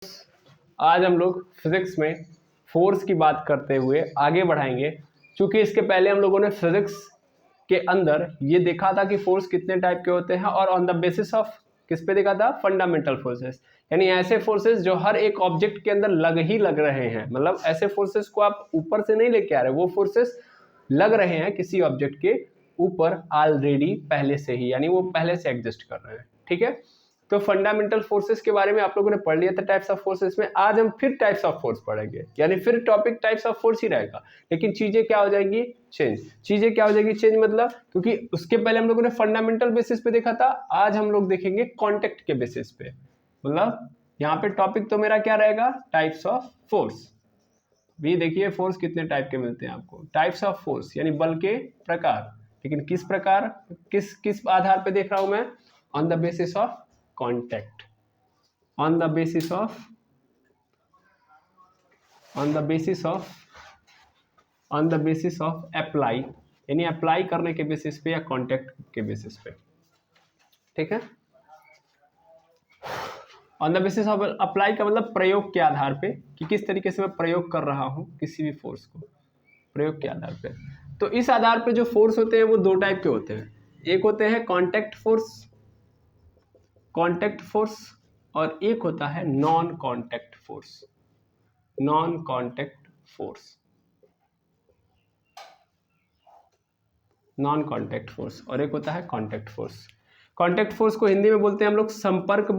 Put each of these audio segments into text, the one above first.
आज हम लोग फिजिक्स में फोर्स की बात करते हुए आगे बढ़ाएंगे। क्योंकि इसके पहले हम लोगों ने फिजिक्स के अंदर ये देखा था कि फोर्स कितने टाइप के होते हैं और ऑन द बेसिस ऑफ किस पे देखा था, फंडामेंटल फोर्सेस, यानी ऐसे फोर्सेस जो हर एक ऑब्जेक्ट के अंदर लग रहे हैं। मतलब ऐसे फोर्सेस को आप ऊपर से नहीं लेके आ रहे, वो फोर्सेस लग रहे हैं किसी ऑब्जेक्ट के ऊपर ऑलरेडी पहले से ही, यानी वो पहले से एग्जिस्ट कर रहे हैं। ठीक है, तो फंडामेंटल फोर्सेस के बारे में आप लोगों ने पढ़ लिया था टाइप्स ऑफ फोर्सेस में। आज हम फिर टाइप्स ऑफ फोर्स पढ़ेंगे, यानी फिर टॉपिक टाइप्स ऑफ फोर्स ही रहेगा, लेकिन चीजें क्या हो जाएंगी, चेंज। चीजें क्या हो जाएगी, चेंज। मतलब क्योंकि उसके पहले हम लोगों ने फंडामेंटल बेसिस पे देखा था, आज हम लोग देखेंगे कॉन्टेक्ट के बेसिस पे। मतलब यहाँ पे टॉपिक तो मेरा क्या रहेगा, टाइप्स ऑफ फोर्स। भी देखिए फोर्स कितने टाइप के मिलते हैं आपको, टाइप्स ऑफ फोर्स यानी बल के प्रकार। लेकिन किस प्रकार, किस किस आधार पे देख रहा हूं मैं, on the basis of contact, on the basis of apply, यानी अप्लाई करने के बेसिस पे या कांटेक्ट के बेसिस पे। ठीक है, on the basis of apply का मतलब प्रयोग के आधार पे, कि किस तरीके से मैं प्रयोग कर रहा हूं किसी भी फोर्स को, प्रयोग के आधार पे। तो इस आधार पे जो फोर्स होते हैं वो दो टाइप के होते हैं। एक होते हैं कांटेक्ट फोर्स और एक होता है non contact force. Non contact force और एक होता है कांटेक्ट फोर्स। कांटेक्ट फोर्स को हिंदी में बोलते हैं हम लोग संपर्क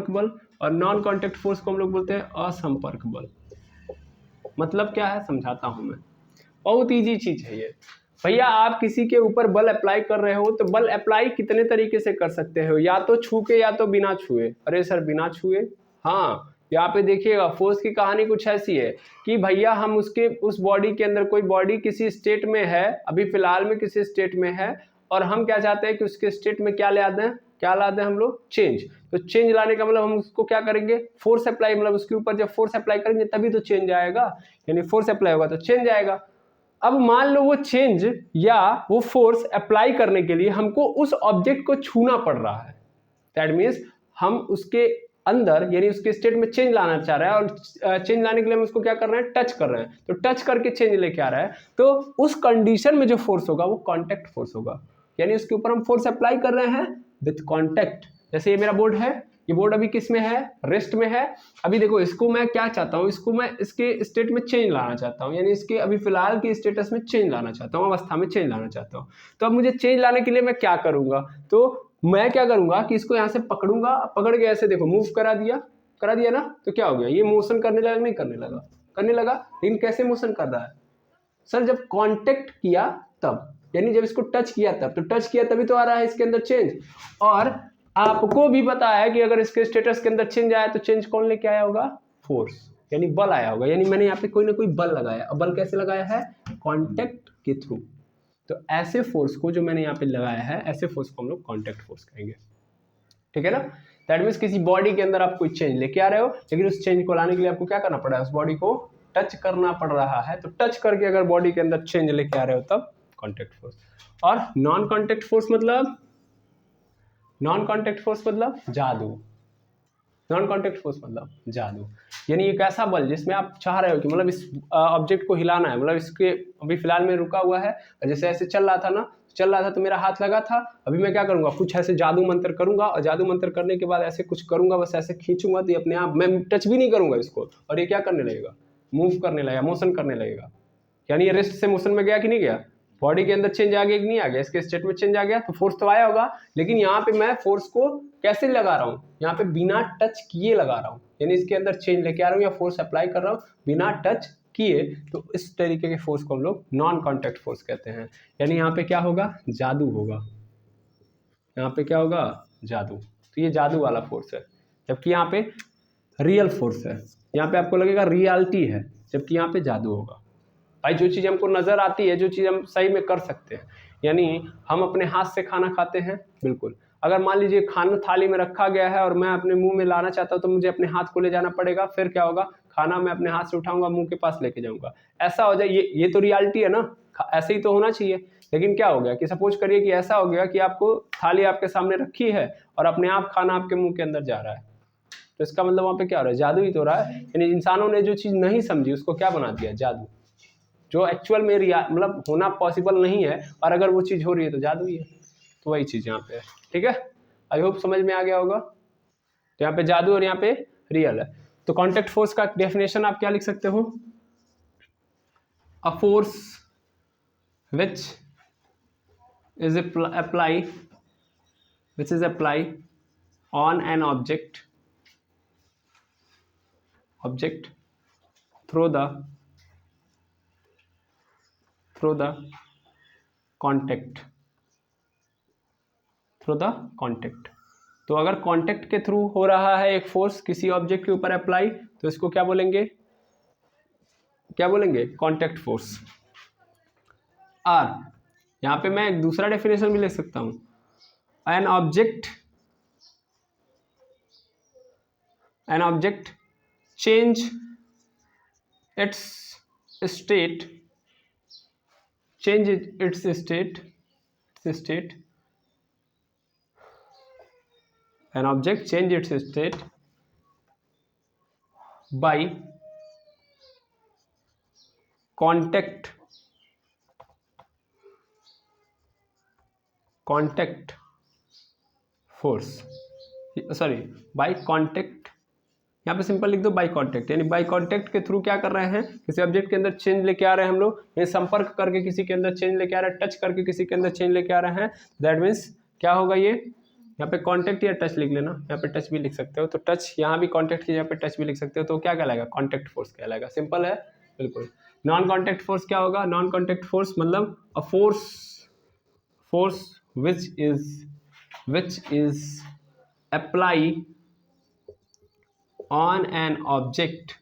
बल, और नॉन कांटेक्ट फोर्स को हम लोग बोलते हैं असंपर्क बल। मतलब क्या है, समझाता हूं मैं। बहुत इजी चीज है ये भैया। आप किसी के ऊपर बल अप्लाई कर रहे हो तो बल अप्लाई कितने तरीके से कर सकते हो, या तो छू के या तो बिना छुए। अरे सर बिना छुए, हाँ यहाँ पे देखिएगा फोर्स की कहानी कुछ ऐसी है कि भैया हम उस बॉडी के अंदर, कोई बॉडी किसी स्टेट में है, अभी फिलहाल में किसी स्टेट में है, और हम क्या चाहते हैं कि उसके स्टेट में क्या ला दें हम लोग, चेंज। तो चेंज लाने का मतलब हम उसको क्या करेंगे, फोर्स अप्लाई। मतलब उसके ऊपर जब फोर्स अप्लाई करेंगे तभी तो चेंज आएगा, यानी फोर्स अप्लाई होगा तो चेंज आएगा। अब मान लो वो चेंज या वो फोर्स अप्लाई करने के लिए हमको उस ऑब्जेक्ट को छूना पड़ रहा है। दैट मीन्स हम उसके अंदर, यानी उसके स्टेट में चेंज लाना चाह रहा है, और चेंज लाने के लिए हम उसको क्या कर रहे हैं, टच कर रहे हैं। तो टच करके चेंज लेके आ रहा है, तो उस कंडीशन में जो फोर्स होगा वो कांटेक्ट फोर्स होगा, यानी उसके ऊपर हम फोर्स अप्लाई कर रहे हैं विथ कांटेक्ट। जैसे ये मेरा बोर्ड है, ये बोर्ड अभी किस में है, रेस्ट में है। अभी देखो इसको मैं क्या चाहता हूँ, इसको मैं इसके स्टेट में चेंज लाना चाहता हूँ, यानी इसके अभी फिलहाल की स्टेटस में चेंज लाना चाहता हूँ, अवस्था में चेंज लाना चाहता हूँ। तो अब मुझे चेंज लाने के लिए मैं क्या करूंगा, तो मैं क्या करूंगा कि इसको यहाँ से पकड़ूंगा, पकड़ के ऐसे देखो मूव करा दिया ना, तो क्या हो गया, ये मोशन करने लगा, नहीं करने लगा। लेकिन कैसे मोशन कर रहा है सर, जब कांटेक्ट किया तब, यानी जब इसको टच किया तब, तो टच किया तभी तो आ रहा है इसके अंदर चेंज। और आपको भी पता है कि अगर इसके स्टेटस के अंदर चेंज आया तो चेंज कौन लेके आया होगा, फोर्स, यानी बल आया होगा। यानी मैंने यहाँ पे कोई ना कोई बल लगाया, और बल कैसे लगाया है, कांटेक्ट के थ्रू। तो ऐसे फोर्स को जो मैंने यहाँ पे लगाया है, ऐसे फोर्स को हम लोग कांटेक्ट फोर्स कहेंगे। ठीक है ना, दैट मीन्स किसी बॉडी के अंदर आप कोई चेंज लेके आ रहे हो, लेकिन उस चेंज को लाने के लिए आपको क्या करना पड़ा है, उस बॉडी को टच करना पड़ रहा है। तो टच करके अगर बॉडी के अंदर चेंज लेके आ रहे हो तब कांटेक्ट फोर्स। और नॉन कांटेक्ट फोर्स मतलब जादू। नॉन कांटेक्ट फोर्स मतलब जादू, यानी एक ऐसा बल जिसमें आप चाह रहे हो कि मतलब इस ऑब्जेक्ट को हिलाना है, मतलब इसके अभी फिलहाल में रुका हुआ है, जैसे ऐसे चल रहा था तो मेरा हाथ लगा था। अभी मैं क्या करूंगा, कुछ ऐसे जादू मंत्र करूंगा, और जादू मंत्र करने के बाद ऐसे कुछ करूंगा, बस ऐसे खींचूंगा तो अपने आप, मैं टच भी नहीं करूंगा इसको, और ये क्या करने लगेगा, मूव करने लगेगा, मोशन करने लगेगा। यानी ये रेस्ट से मोशन में गया कि नहीं गया, बॉडी के अंदर चेंज आ गया कि नहीं आ गया, इसके स्टेट में चेंज आ गया, तो फोर्स तो आया होगा। लेकिन यहाँ पे मैं फोर्स को कैसे लगा रहा हूँ, यहाँ पे बिना टच किए लगा रहा हूँ, यानी इसके अंदर चेंज लेके आ रहा हूँ या फोर्स अप्लाई कर रहा हूँ बिना टच किए। तो इस तरीके के फोर्स को हम लोग नॉन कांटेक्ट फोर्स कहते हैं। यानी यहाँ पे क्या होगा, जादू होगा, यहाँ पे क्या होगा, जादू। तो ये जादू वाला फोर्स है, जबकि यहाँ पे रियल फोर्स है। यहाँ पे आपको लगेगा रियलिटी है, जबकि यहाँ पे जादू होगा। भाई जो चीज़ हमको नज़र आती है, जो चीज़ हम सही में कर सकते हैं, यानी हम अपने हाथ से खाना खाते हैं, बिल्कुल। अगर मान लीजिए खाना थाली में रखा गया है और मैं अपने मुंह में लाना चाहता हूँ, तो मुझे अपने हाथ को ले जाना पड़ेगा, फिर क्या होगा, खाना मैं अपने हाथ से उठाऊंगा, मुंह के पास लेके जाऊंगा, ऐसा हो जाए। ये तो रियलिटी है ना, ऐसे ही तो होना चाहिए। लेकिन क्या हो गया कि सपोज करिए कि ऐसा हो गया कि आपको थाली आपके सामने रखी है और अपने आप खाना आपके मुंह के अंदर जा रहा है, तो इसका मतलब वहाँ पे क्या हो रहा है, जादू ही तो हो रहा है। यानी इंसानों ने जो चीज़ नहीं समझी उसको क्या बना दिया, जादू। जो एक्चुअल में मतलब होना पॉसिबल नहीं है, और अगर वो चीज़ हो रही है तो जादू ही है। तो वही चीज़ यहाँ पे है, ठीक है। आई होप समझ में आ गया होगा। तो यहाँ पे जादू और यहाँ पे रियल है। तो कॉन्टेक्ट फोर्स का डेफिनेशन आप क्या लिख सकते हो, a force which is apply on an object through the contact तो अगर कांटेक्ट के थ्रू हो रहा है एक फोर्स किसी ऑब्जेक्ट के ऊपर अप्लाई, तो इसको क्या बोलेंगे, कांटेक्ट फोर्स। और यहां पे मैं एक दूसरा डेफिनेशन भी लिख सकता हूं, an object change its state an object change its state by contact force, sorry by contact, यहाँ पे सिंपल लिख दो बाय कॉन्टेक्ट। यानी बाय कॉन्टेक्ट के थ्रू क्या कर रहे हैं, किसी ऑब्जेक्ट के अंदर चेंज लेके आ रहे हैं हम लोग, ये संपर्क करके किसी के अंदर चेंज लेके आ रहे हैं, टच करके किसी के अंदर चेंज लेके आ रहे हैं। दैट मीन्स क्या होगा, ये यहाँ पे कॉन्टेक्ट या टच लिख लेना, यहाँ पे टच भी लिख सकते हो, तो टच यहाँ भी कॉन्टेक्ट की जगह पे टच भी लिख सकते हो, तो क्या कहलाएगा, कॉन्टेक्ट फोर्स कहलाएगा। सिंपल है बिल्कुल। नॉन कॉन्टेक्ट फोर्स क्या होगा, नॉन कॉन्टेक्ट फोर्स मतलब a force which is apply on an object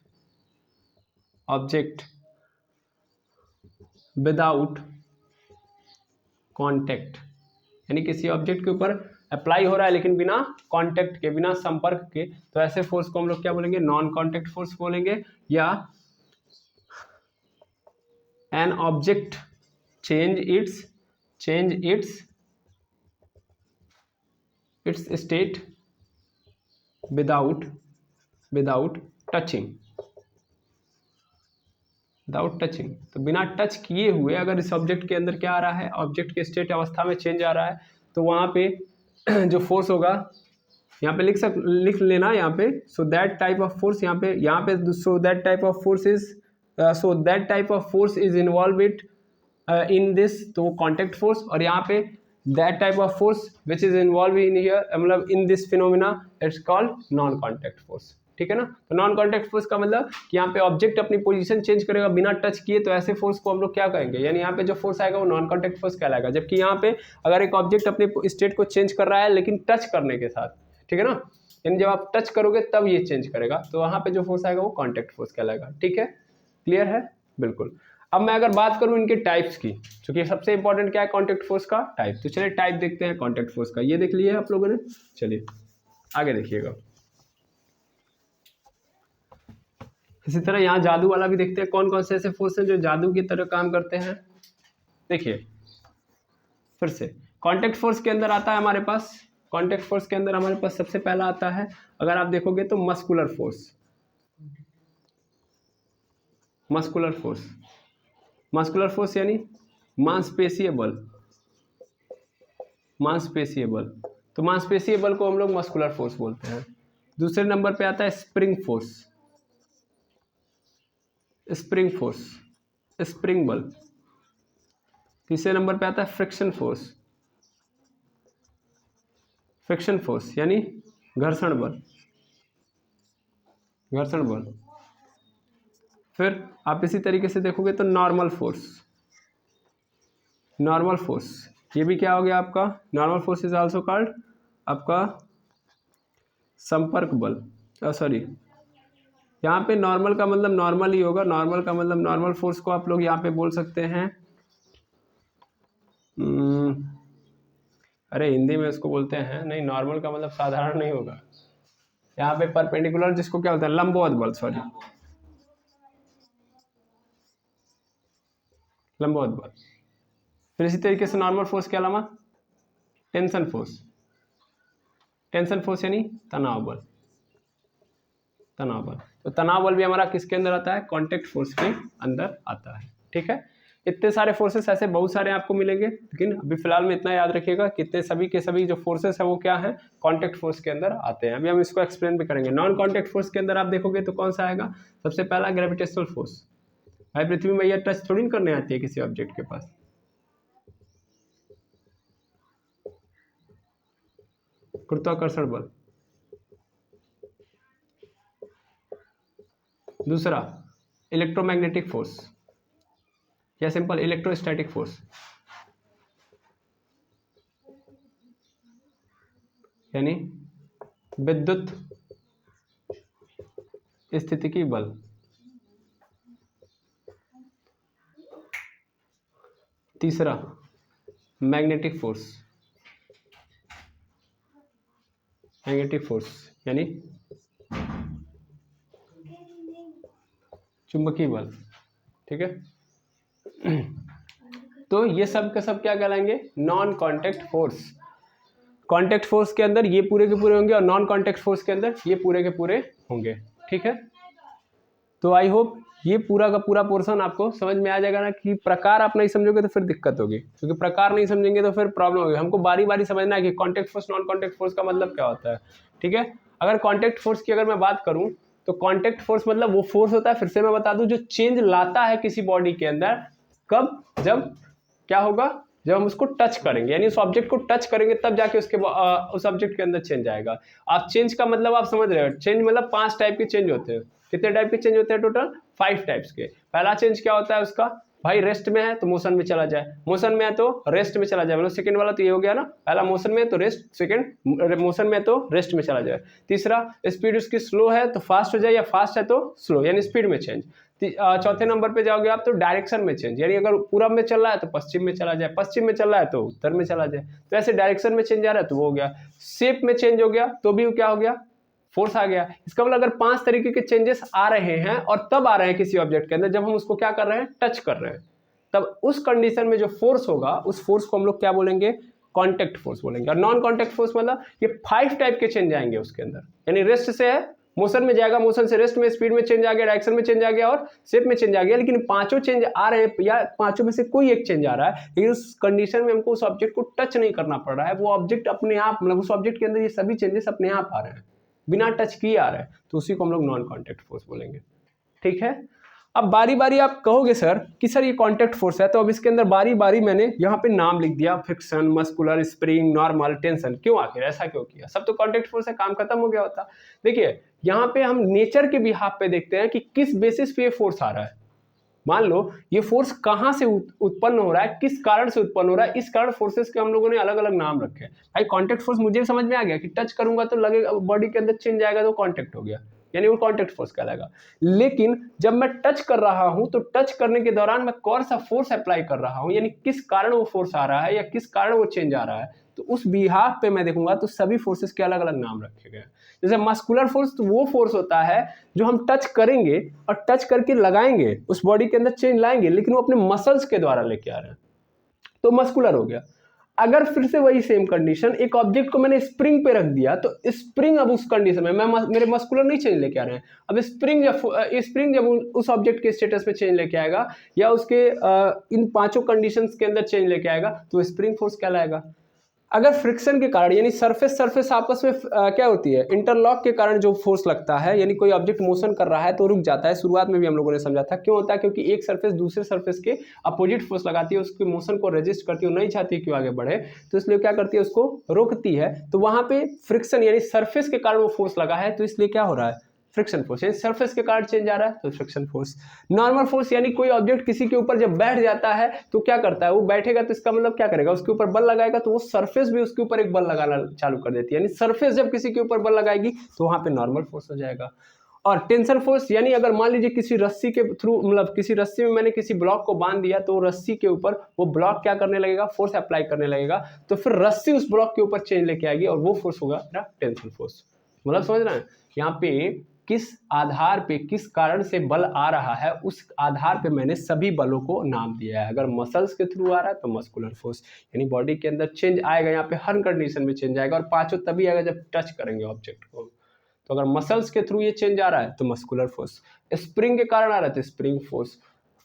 without contact, यानी किसी ऑब्जेक्ट के ऊपर अप्लाई हो रहा है लेकिन बिना कांटेक्ट के, बिना संपर्क के, तो ऐसे फोर्स को हम लोग क्या बोलेंगे, नॉन कांटेक्ट फोर्स बोलेंगे। या an object change its state without touching, तो बिना टच किए हुए अगर इस ऑब्जेक्ट के अंदर क्या आ रहा है, ऑब्जेक्ट के स्टेट अवस्था में चेंज आ रहा है, तो वहाँ पे जो फोर्स होगा, यहाँ पे लिख लेना यहाँ पे, so that type of force, यहाँ पे so that type of force is involve in this, तो कॉन्टेक्ट फोर्स। और यहाँ पे that type of force which is involve in here, मतलब in this phenomena, it's called non contact force, ठीक है ना। तो नॉन कॉन्टेक्ट फोर्स का मतलब कि यहाँ पे ऑब्जेक्ट अपनी पोजीशन चेंज करेगा बिना टच किए, तो ऐसे फोर्स को हम लोग क्या कहेंगे, यानी यहाँ पे जो फोर्स आएगा वो नॉन कॉन्टेक्ट फोर्स कहलाएगा। जबकि यहाँ पे अगर एक ऑब्जेक्ट अपने स्टेट को चेंज कर रहा है लेकिन टच करने के साथ, ठीक है ना, यानी जब आप टच करोगे तब ये चेंज करेगा, तो वहाँ पे जो फोर्स आएगा वो कॉन्टेक्ट फोर्स कहलाएगा, ठीक है। क्लियर है, बिल्कुल। अब मैं अगर बात करूं इनके टाइप्स की, क्योंकि सबसे इंपॉर्टेंट क्या है, कॉन्टेक्ट फोर्स का टाइप, तो चलिए टाइप देखते हैं कॉन्टेक्ट फोर्स का। ये देख लिया है आप लोगों ने, चलिए आगे देखिएगा। इसी तरह यहाँ जादू वाला भी देखते हैं, कौन कौन से ऐसे फोर्स हैं जो जादू की तरह काम करते हैं। देखिए फिर से कॉन्टेक्ट फोर्स के अंदर आता है हमारे पास, कॉन्टेक्ट फोर्स के अंदर हमारे पास सबसे पहला आता है, अगर आप देखोगे तो मस्कुलर फोर्स। मस्कुलर फोर्स यानी मांसपेशीय बल, तो मांसपेशीय बल को हम लोग मस्कुलर फोर्स बोलते हैं। दूसरे नंबर पे आता है स्प्रिंग बल। तीसरे नंबर पे आता है फ्रिक्शन फोर्स यानी घर्षण बल। फिर आप इसी तरीके से देखोगे तो नॉर्मल फोर्स, ये भी क्या हो गया आपका, normal force is also called आपका संपर्क बल। सॉरी, यहाँ पे नॉर्मल का मतलब नॉर्मल ही होगा, नॉर्मल का मतलब नॉर्मल फोर्स को आप लोग यहाँ पे बोल सकते हैं, अरे हिंदी में इसको बोलते हैं, नहीं नॉर्मल का मतलब साधारण नहीं होगा, यहाँ पे परपेंडिकुलर जिसको क्या होता है, लंबवत बल, सॉरी लंबवत बल। फिर इसी तरीके से नॉर्मल फोर्स के अलावा टेंशन फोर्स यानी तनाव बल। तनाव बल। तो तनाव बल भी हमारा किसके अंदर आता है? कांटेक्ट फोर्स के अंदर आता है। ठीक है, इतने सारे फोर्सेस ऐसे बहुत सारे आपको मिलेंगे, लेकिन अभी फिलहाल में इतना याद रखिएगा कितने सभी के सभी जो फोर्सेस है वो क्या है? कांटेक्ट फोर्स के अंदर आते हैं। अभी हम इसको एक्सप्लेन भी करेंगे। नॉन कांटेक्ट फोर्स के अंदर आप देखोगे तो कौन सा आएगा? सबसे पहला ग्रेविटेशनल फोर्स। भाई पृथ्वी में यह टच थोड़ी करने आती है किसी ऑब्जेक्ट के पास। गुरुत्वाकर्षण बल। दूसरा इलेक्ट्रोमैग्नेटिक फोर्स या सिंपल इलेक्ट्रोस्टैटिक फोर्स, यानी विद्युत स्थितिकी बल। तीसरा मैग्नेटिक फोर्स, मैग्नेटिक फोर्स यानी चुंबकीय बल। ठीक है, तो ये सब के सब क्या कहलाएंगे? Non contact force. Contact force के अंदर ये पूरे के पूरे होंगे और नॉन कांटेक्ट फोर्स के अंदर ये पूरे के पूरे होंगे। ठीक है, तो आई होप ये पूरा का पूरा पोर्शन आपको समझ में आ जाएगा ना, कि प्रकार आप नहीं समझोगे तो फिर दिक्कत होगी, क्योंकि प्रकार नहीं समझेंगे तो फिर प्रॉब्लम होगी। हमको बारी बारी समझना है कि contact force non contact force का मतलब क्या होता है। ठीक है, अगर कांटेक्ट फोर्स की अगर मैं बात करूं तो कांटेक्ट फोर्स मतलब वो फोर्स होता है, फिर से मैं बता दूं, जो चेंज लाता है किसी बॉडी के अंदर। कब? जब क्या होगा? जब हम उसको टच करेंगे, यानी उस ऑब्जेक्ट को टच करेंगे तब जाके उसके उस ऑब्जेक्ट के अंदर चेंज आएगा। आप चेंज का मतलब आप समझ रहे हो, चेंज मतलब 5 टाइप के चेंज होते हैं। कितने टाइप के चेंज होते हैं? टोटल 5 टाइप्स के। पहला चेंज क्या होता है उसका? भाई रेस्ट में है तो मोशन में चला जाए, मोशन में है तो रेस्ट में चला जाए। मतलब सेकंड वाला तो ये हो गया ना, पहला मोशन में है तो रेस्ट, सेकंड मोशन में है तो रेस्ट में चला जाए। तीसरा स्पीड उसकी स्लो है तो फास्ट हो जाए, या फास्ट है तो स्लो, यानी स्पीड में चेंज। चौथे नंबर पे जाओगे आप तो डायरेक्शन में चेंज, यानी अगर पूरब में चल रहा है तो पश्चिम में चला जाए, पश्चिम में चल रहा है तो उत्तर में चला जाए। तो ऐसे डायरेक्शन में चेंज आ रहा है तो वो हो गया। शेप में चेंज हो गया तो भी क्या हो गया? फोर्स आ गया। इसका मतलब अगर 5 तरीके के चेंजेस आ रहे हैं और तब आ रहे हैं किसी ऑब्जेक्ट के अंदर जब हम उसको क्या कर रहे हैं? टच कर रहे हैं, तब उस कंडीशन में जो फोर्स होगा उस फोर्स को हम लोग क्या बोलेंगे? कांटेक्ट फोर्स बोलेंगे। और नॉन कांटेक्ट फोर्स मतलब ये 5 टाइप के चेंज आएंगे उसके अंदर, यानी रेस्ट से है मोशन में जाएगा, मोशन से रेस्ट में, स्पीड में चेंज आ गया, डायरेक्शन में चेंज आ गया और शेप में चेंज आ गया। लेकिन पांचों चेंज आ रहे हैं या पांचों में से कोई एक चेंज आ रहा है, लेकिन उस कंडीशन में हमको उस ऑब्जेक्ट को टच नहीं करना पड़ रहा है। वो ऑब्जेक्ट अपने आप, मतलब उस ऑब्जेक्ट के अंदर ये सभी चेंजेस अपने आप आ रहे हैं, बिना टच किए आ रहा है, तो उसी को हम लोग नॉन कांटेक्ट फोर्स बोलेंगे। ठीक है, अब बारी बारी आप कहोगे सर कि सर ये कांटेक्ट फोर्स है, तो अब इसके अंदर बारी बारी मैंने यहाँ पे नाम लिख दिया, friction, muscular, spring, normal, tension. क्यों आखिर ऐसा क्यों किया? सब तो कांटेक्ट फोर्स है, काम खत्म हो गया होता। देखिए यहाँ पे हम नेचर के बिहाफ पे देखते हैं कि किस बेसिस पे ये फोर्स आ रहा है। मान लो ये फोर्स कहां से उत्पन्न हो रहा है, किस कारण से उत्पन्न हो रहा है, इस कारण फोर्सेस के हम लोगों ने अलग अलग नाम रखे हैं। भाई कांटेक्ट फोर्स मुझे समझ में आ गया कि टच करूंगा तो लगेगा, बॉडी के अंदर चेंज आएगा तो कांटेक्ट हो गया, यानी वो कांटेक्ट फोर्स कहलाएगा। लेकिन जब मैं टच कर रहा हूं तो टच करने के दौरान मैं कौन सा फोर्स अप्लाई कर रहा हूं, यानी किस कारण वो फोर्स आ रहा है या किस कारण वो चेंज आ रहा है, तो उस बिहाफ पे मैं देखूंगा तो सभी फोर्सेस के अलग अलग नाम रखे गए। जैसे मस्कुलर फोर्स तो वो फोर्स होता है जो हम टच करेंगे और टच करके लगाएंगे, उस बॉडी के अंदर चेंज लाएंगे, लेकिन वो अपने मसल्स के द्वारा लेके आ रहे हैं, तो मस्कुलर हो गया। अगर फिर से वही सेम कंडीशन, एक ऑब्जेक्ट को मैंने स्प्रिंग पे रख दिया तो स्प्रिंग अब उस कंडीशन में मेरे मस्कुलर नहीं चेंज लेके आ रहे हैं। अब स्प्रिंग जब उस ऑब्जेक्ट के स्टेटस पे चेंज लेके आएगा या उसके इन पांचों कंडीशंस के अंदर चेंज लेके आएगा तो स्प्रिंग फोर्स कहलाएगा। अगर फ्रिक्शन के कारण, यानी सरफेस आपस में क्या होती है, इंटरलॉक के कारण जो फोर्स लगता है, यानी कोई ऑब्जेक्ट मोशन कर रहा है तो रुक जाता है। शुरुआत में भी हम लोगों ने समझा था क्यों होता है, क्योंकि एक सरफेस दूसरे सरफेस के अपोजिट फोर्स लगाती है, उसके मोशन को रेजिस्ट करती है, नहीं चाहती है कि आगे बढ़े, तो इसलिए क्या करती है, उसको रोकती है। तो वहां पे फ्रिक्शन यानी सरफेस के कारण वो फोर्स लगा है, तो इसलिए क्या हो रहा है, फ्रिक्शन फोर्स, यानी सरफेस के कारण चेंज आ रहा है तो फ्रिक्शन फोर्स। नॉर्मल फोर्स यानी कोई ऑब्जेक्ट किसी के ऊपर जब बैठ जाता है तो क्या करता है, वो बैठेगा तो इसका मतलब क्या करेगा, उसके ऊपर बल लगाएगा, तो वो सरफेस भी उसके ऊपर एक बल लगाना चालू कर देती है, यानी सरफेस जब किसी के ऊपर बल लगाएगी तो वहां पे नॉर्मल फोर्स हो जाएगा। और टेंशन फोर्स यानी अगर मान लीजिए किसी रस्सी के थ्रू, मतलब किसी रस्सी में मैंने किसी ब्लॉक को बांध दिया तो रस्सी के ऊपर वो ब्लॉक क्या करने लगेगा, फोर्स अप्लाई करने लगेगा, तो फिर रस्सी उस ब्लॉक के ऊपर चेंज लेके आएगी और वो फोर्स होगा टेंशन फोर्स। मतलब समझ रहे हैं, यहाँ पे किस आधार पे, किस कारण से बल आ रहा है, उस आधार पे मैंने सभी बलों को नाम दिया है। अगर मसल्स के थ्रू आ रहा है तो मस्कुलर फोर्स, यानी बॉडी के अंदर चेंज आएगा, यहाँ पे हर कंडीशन में चेंज आएगा, और पांचों तभी आएगा जब टच करेंगे ऑब्जेक्ट को, तो अगर मसल्स के थ्रू ये चेंज आ रहा है तो मस्कुलर फोर्स, स्प्रिंग के कारण आ रहा है तो स्प्रिंग फोर्स,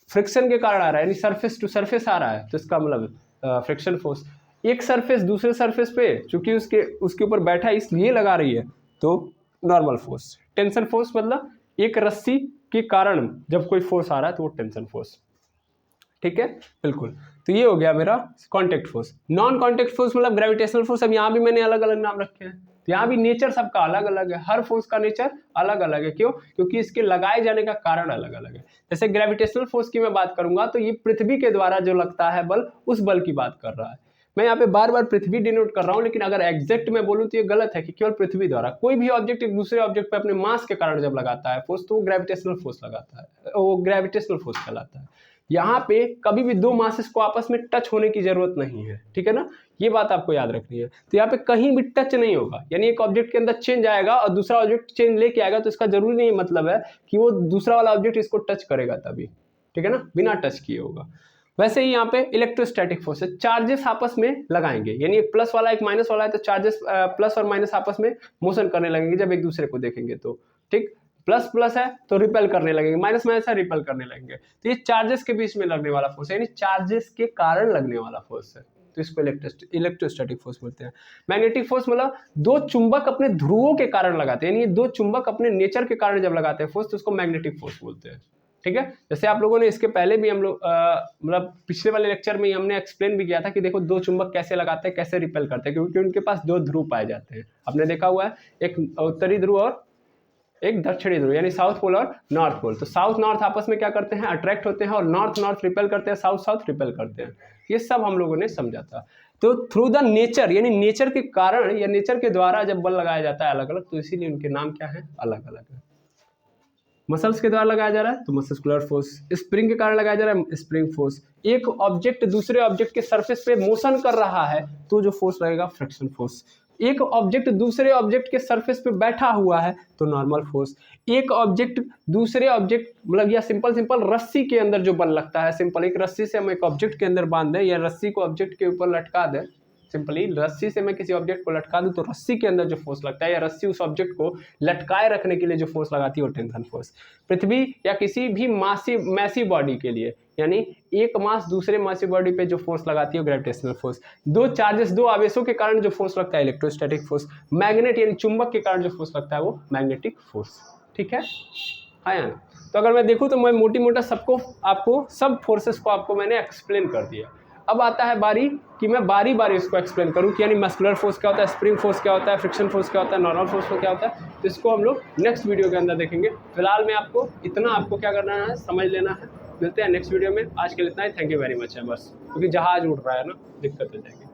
फ्रिक्शन के कारण आ रहा है यानी सरफेस टू सरफेस आ रहा है तो इसका मतलब फ्रिक्शन फोर्स, एक सरफेस दूसरे सरफेस पे चूंकि उसके ऊपर बैठा है इसलिए लगा रही है तो नॉर्मल फोर्स। टेंशन फोर्स मतलब एक रस्सी के कारण जब कोई फोर्स आ रहा है तो वो टेंशन फोर्स। ठीक है, बिल्कुल। तो ये हो गया मेरा contact force. Non contact force मतलब ग्रेविटेशनल फोर्स। अब यहाँ भी मैंने अलग अलग नाम रखे हैं, तो यहाँ भी नेचर सबका अलग अलग है, हर फोर्स का नेचर अलग अलग है। क्यों? क्योंकि इसके लगाए जाने का कारण अलग अलग है। जैसे ग्रेविटेशनल फोर्स की मैं बात करूंगा तो ये पृथ्वी के द्वारा जो लगता है बल, उस बल की बात कर रहा है। मैं यहाँ पे बार बार पृथ्वी डिनोट कर रहा हूँ, लेकिन अगर एग्जैक्ट में बोलूँ तो ये गलत है कि केवल पृथ्वी द्वारा। कोई भी ऑब्जेक्ट एक दूसरे ऑब्जेक्ट पे अपने मास के कारण जब लगाता है फोर्स तो वो ग्रेविटेशनल फोर्स लगाता है, वो ग्रेविटेशनल फोर्स कहलाता है। यहाँ पे कभी भी दो मासेस को आपस में टच होने की जरूरत नहीं है, ठीक है ना, ये बात आपको याद रखनी है। तो यहाँ पे कहीं भी टच नहीं होगा, यानी एक ऑब्जेक्ट के अंदर चेंज आएगा और दूसरा ऑब्जेक्ट चेंज लेके आएगा तो इसका जरूरी नहीं मतलब है कि वो दूसरा वाला ऑब्जेक्ट इसको टच करेगा तभी, ठीक है ना, बिना टच किए होगा। वैसे ही यहाँ पे इलेक्ट्रोस्टैटिक फोर्स है, चार्जेस आपस में लगाएंगे, यानी एक प्लस वाला एक माइनस वाला है तो चार्जेस प्लस और माइनस आपस में मोशन करने लगेंगे जब एक दूसरे को देखेंगे तो, ठीक। प्लस प्लस है तो रिपेल करने लगेंगे, माइनस माइनस है रिपेल करने लगेंगे। तो ये चार्जेस के बीच में लगने वाला फोर्स है, यानी चार्जेस के कारण लगने वाला फोर्स है, तो इसको इलेक्ट्रोस्टैटिक फोर्स बोलते हैं। मैग्नेटिक फोर्स मतलब दो चुंबक अपने ध्रुवों के कारण लगाते हैं, यानी दो चुंबक अपने नेचर के कारण जब लगाते हैं फोर्स तो उसको मैग्नेटिक फोर्स बोलते हैं, ठीक है। जैसे आप लोगों ने इसके पहले भी हम लोग मतलब पिछले वाले लेक्चर में ही हमने एक्सप्लेन भी किया था कि देखो दो चुंबक कैसे लगाते हैं, कैसे रिपेल करते हैं, क्योंकि उनके पास दो ध्रुव पाए जाते हैं। आपने देखा हुआ है, एक उत्तरी ध्रुव और एक दक्षिणी ध्रुव, यानी साउथ पोल और नॉर्थ पोल। तो साउथ नॉर्थ आपस में क्या करते हैं, अट्रैक्ट होते हैं, और नॉर्थ नॉर्थ रिपेल करते हैं, साउथ साउथ रिपेल करते हैं। ये सब हम लोगों ने समझा था। तो थ्रू द नेचर, यानी नेचर के कारण या नेचर के द्वारा जब बल लगाया जाता है अलग अलग, तो इसीलिए उनके नाम क्या है, अलग अलग है। मसल्स के द्वारा लगाया जा रहा है तो मस्कुलर फोर्स, स्प्रिंग के कारण लगाया जा रहा है स्प्रिंग फोर्स, एक ऑब्जेक्ट दूसरे ऑब्जेक्ट के सरफेस पे मोशन कर रहा है तो जो फोर्स लगेगा फ्रिक्शन फोर्स, एक ऑब्जेक्ट दूसरे ऑब्जेक्ट के सरफेस पे बैठा हुआ है तो नॉर्मल फोर्स, एक ऑब्जेक्ट दूसरे ऑब्जेक्ट मतलब या सिंपल रस्सी के अंदर जो बल लगता है, सिंपल एक रस्सी से हम एक ऑब्जेक्ट के अंदर बांध दें या रस्सी को ऑब्जेक्ट के ऊपर लटका दें, सिंपली रस्सी से मैं किसी ऑब्जेक्ट को लटका दूं तो रस्सी के अंदर जो फोर्स लगता है या रस्सी उस ऑब्जेक्ट को लटकाए रखने के लिए जो फोर्स लगाती है वो टेंशन फोर्स। पृथ्वी या किसी भी मैसिव बॉडी के लिए, यानी एक मास दूसरे मैसिव बॉडी पे जो फोर्स लगाती है ग्रेविटेशनल फोर्स, दो चार्जेस दो आवेशों के कारण जो फोर्स लगता है इलेक्ट्रोस्टैटिक फोर्स, मैग्नेट यानी चुंबक के कारण जो फोर्स लगता है वो मैग्नेटिक फोर्स, ठीक है। हाँ या ना? तो अगर मैं देखूँ तो मैं मोटी मोटा सबको आपको सब फोर्सेस को आपको मैंने एक्सप्लेन कर दिया। अब आता है बारी कि मैं बारी बारी इसको एक्सप्लेन करूं कि यानी मस्कुलर फोर्स क्या होता है, स्प्रिंग फोर्स क्या होता है, फ्रिक्शन फोर्स क्या होता है, नॉर्मल फोर्स क्या होता है। तो इसको हम लोग नेक्स्ट वीडियो के अंदर देखेंगे। फिलहाल में आपको इतना आपको क्या करना है, समझ लेना है। मिलते हैं नेक्स्ट वीडियो में। आज के लिए इतना ही। थैंक यू वेरी मच है बस, क्योंकि जहाज उड़ रहा है ना, दिक्कत हो जाएगी।